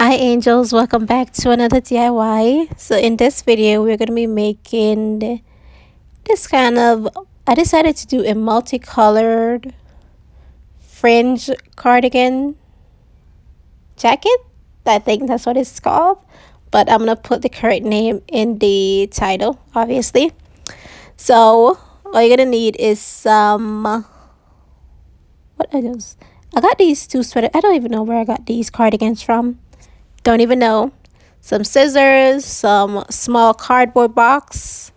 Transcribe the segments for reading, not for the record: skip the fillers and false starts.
Hi angels, welcome back to another DIY. So in this video we're going to be making this kind of, I decided to do a multicolored fringe cardigan jacket. I think that's what it's called, but I'm going to put the correct name in the title, obviously. So all you're going to need is some, what are those? I got these two sweaters. I don't even know where I got these cardigans from. Don't even know. Some scissors, some small cardboard box,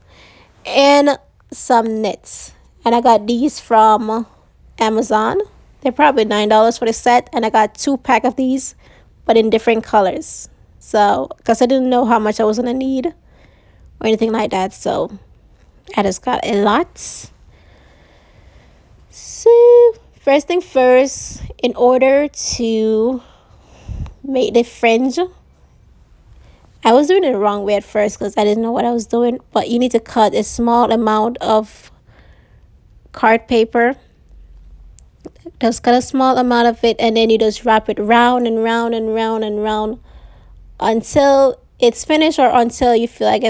and some knits. And I got these from Amazon. They're probably $9 for the set, and I got 2 pack of these, but in different colors. So because I didn't know how much I was gonna need or anything like that, so I just got a lot. So first thing first, in order to make the fringe, I was doing it the wrong way at first because I didn't know what I was doing. But you need to cut a small amount of card paper. Just cut a small amount of it, and then you just wrap it round and round and round and round until it's finished, or until you feel like,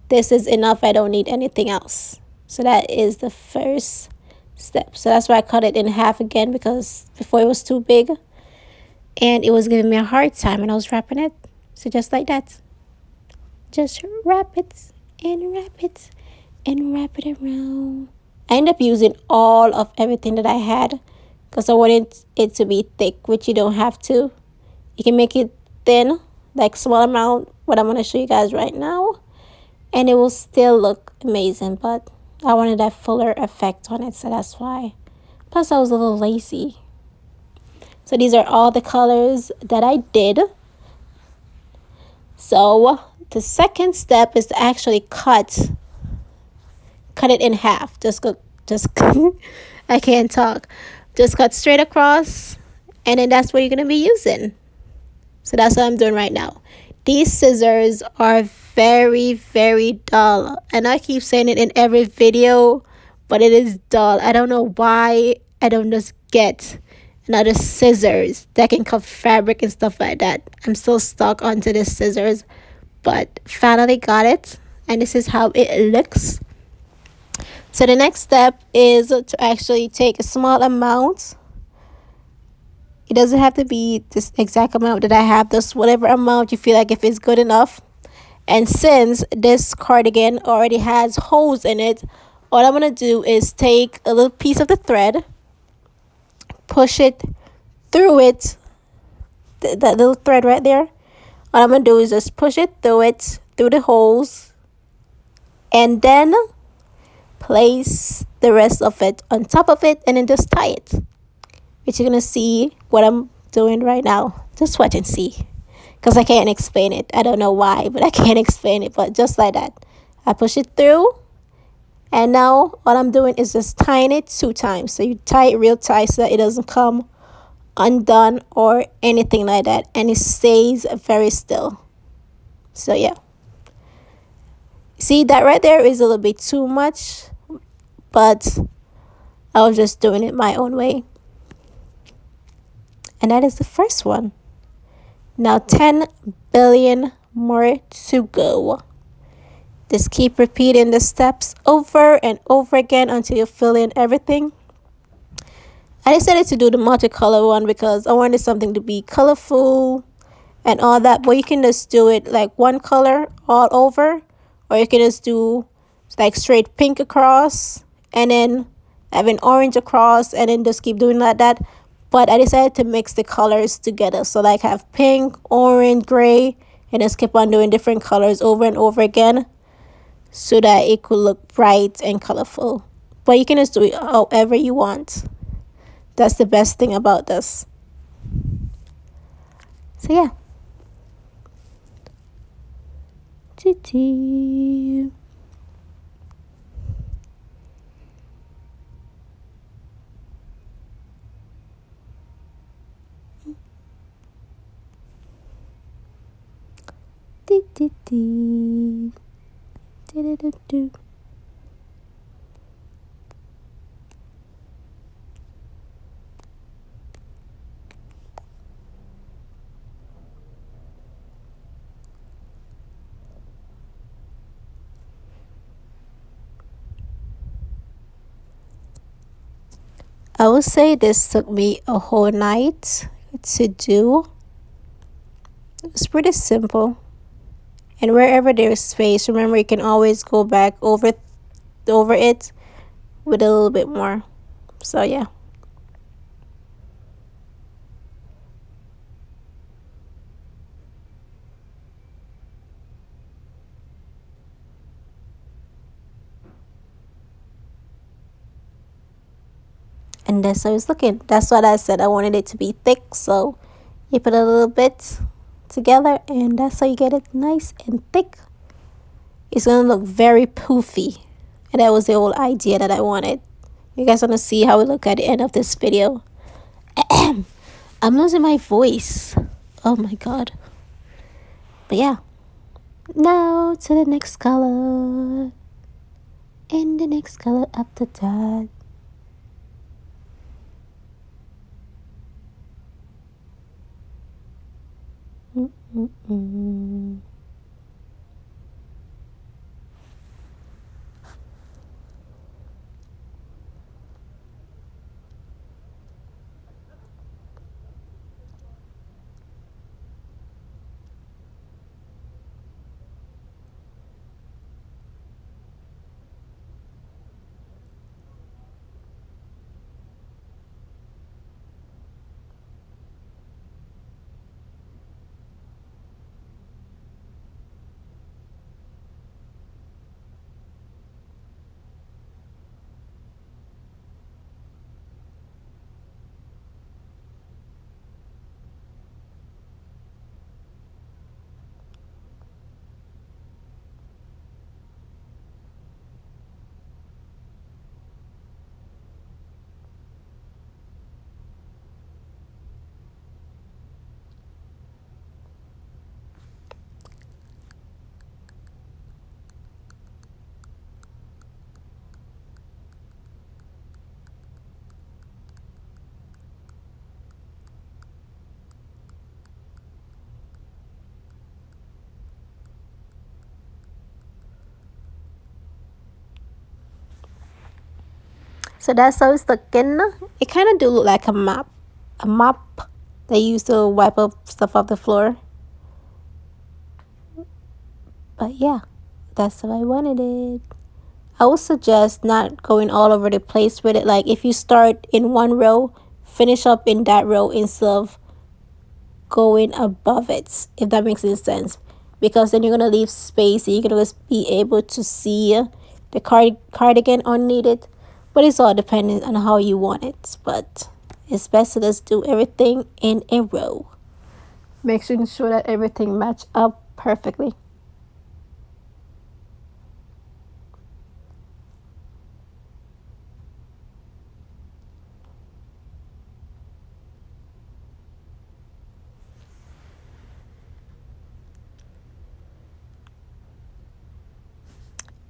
this is enough, I don't need anything else. So that is the first step. So that's why I cut it in half again, because before it was too big and it was giving me a hard time when I was wrapping it. So just like that. Just wrap it and wrap it and wrap it around. I ended up using all of everything that I had because I wanted it to be thick, which you don't have to. You can make it thin, like small amount, what I'm going to show you guys right now, and it will still look amazing, but I wanted that fuller effect on it, so that's why. Plus I was a little lazy. So these are all the colors that I did. So the second step is to actually cut it in half. Just I can't talk. Just cut straight across, and then that's what you're going to be using. So that's what I'm doing right now. These scissors are very, very dull, and I keep saying it in every video, but it is dull. I don't know why I don't just get another scissors that can cut fabric and stuff like that. I'm still stuck onto this scissors, but finally got it, and this is how it looks. So the next step is to actually take a small amount. It doesn't have to be this exact amount that I have, just whatever amount you feel like, if it's good enough. And since this cardigan already has holes in it, all I'm going to do is take a little piece of the thread, push it through it, that little thread right there. All I'm going to do is just push it through the holes, and then place the rest of it on top of it, and then just tie it. Which you're going to see what I'm doing right now. Just watch and see. Because I can't explain it. I don't know why, but I can't explain it. But just like that. I push it through. And now all I'm doing is just tying it 2 times. So you tie it real tight so that it doesn't come undone or anything like that. And it stays very still. So yeah. See, that right there is a little bit too much. But I was just doing it my own way. And that is the first one. Now 10 billion more to go. Just keep repeating the steps over and over again until you fill in everything. I decided to do the multicolor one because I wanted something to be colorful and all that. But you can just do it like one color all over. Or you can just do like straight pink across, and then have an orange across, and then just keep doing like that. But I decided to mix the colors together. So like have pink, orange, gray, and just keep on doing different colors over and over again so that it could look bright and colorful. But you can just do it however you want. That's the best thing about this. So yeah. Chee-chee. Dee dee dee. Dee dee dee. I would say this took me a whole night to do. It was pretty simple. And wherever there's space, remember you can always go back over it with a little bit more. So yeah. And that's how it's looking. That's what I said. I wanted it to be thick, so you put a little bit together, and that's how you get it nice and thick. It's gonna look very poofy, and that was the whole idea that I wanted. You guys want to see how it look at the end of this video? I'm losing my voice. Oh my god. But yeah, now to the next color, and the next color after that. Mm-mm-mm. So that's how it's looking. It kind of do look like a mop they use to wipe up stuff off the floor. But yeah, that's how I wanted it. I would suggest not going all over the place with it. Like if you start in one row, finish up in that row instead of going above it, if that makes any sense. Because then you're gonna leave space and you're gonna be able to see the cardigan underneath it. But it's all dependent on how you want it. But it's best to just do everything in a row, making sure that everything match up perfectly.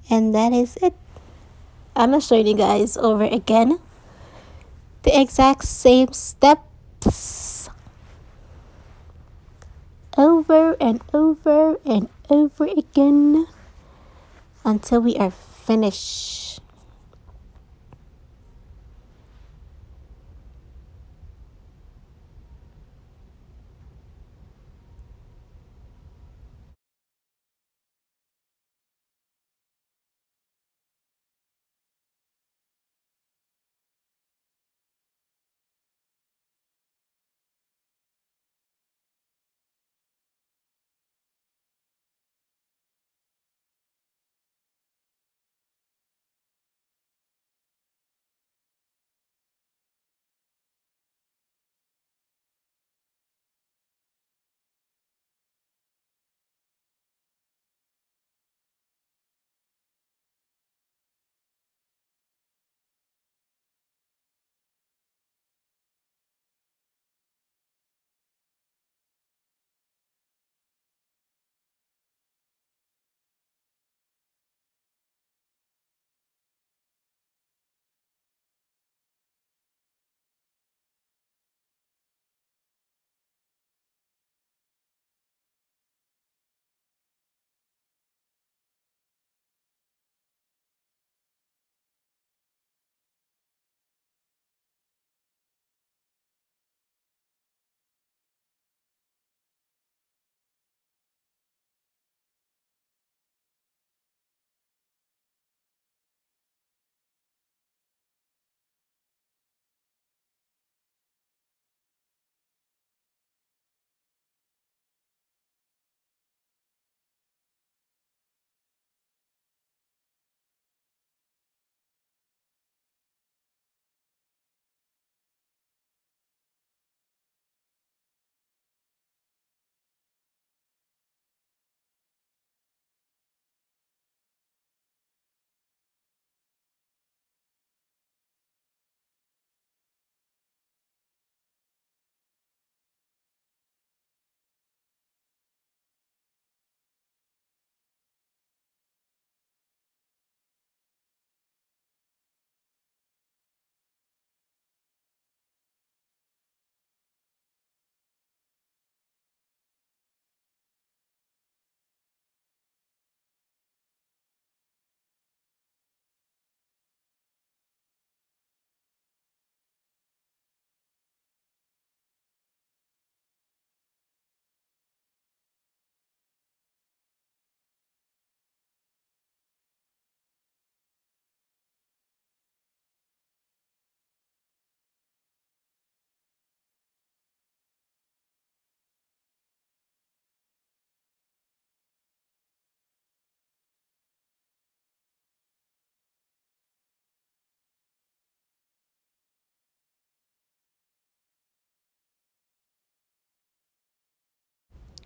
And that is it. I'm gonna show you guys over again the exact same steps over and over and over again until we are finished.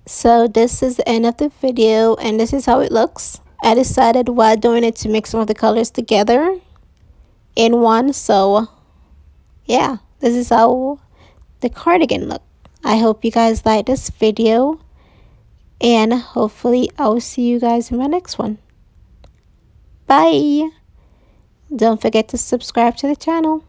So this is the end of the video, and this is how it looks. I decided while doing it to mix some of the colors together in one. So yeah, this is how the cardigan look. I hope you guys like this video, and hopefully I'll see you guys in my next one. Bye. Don't forget to subscribe to the channel.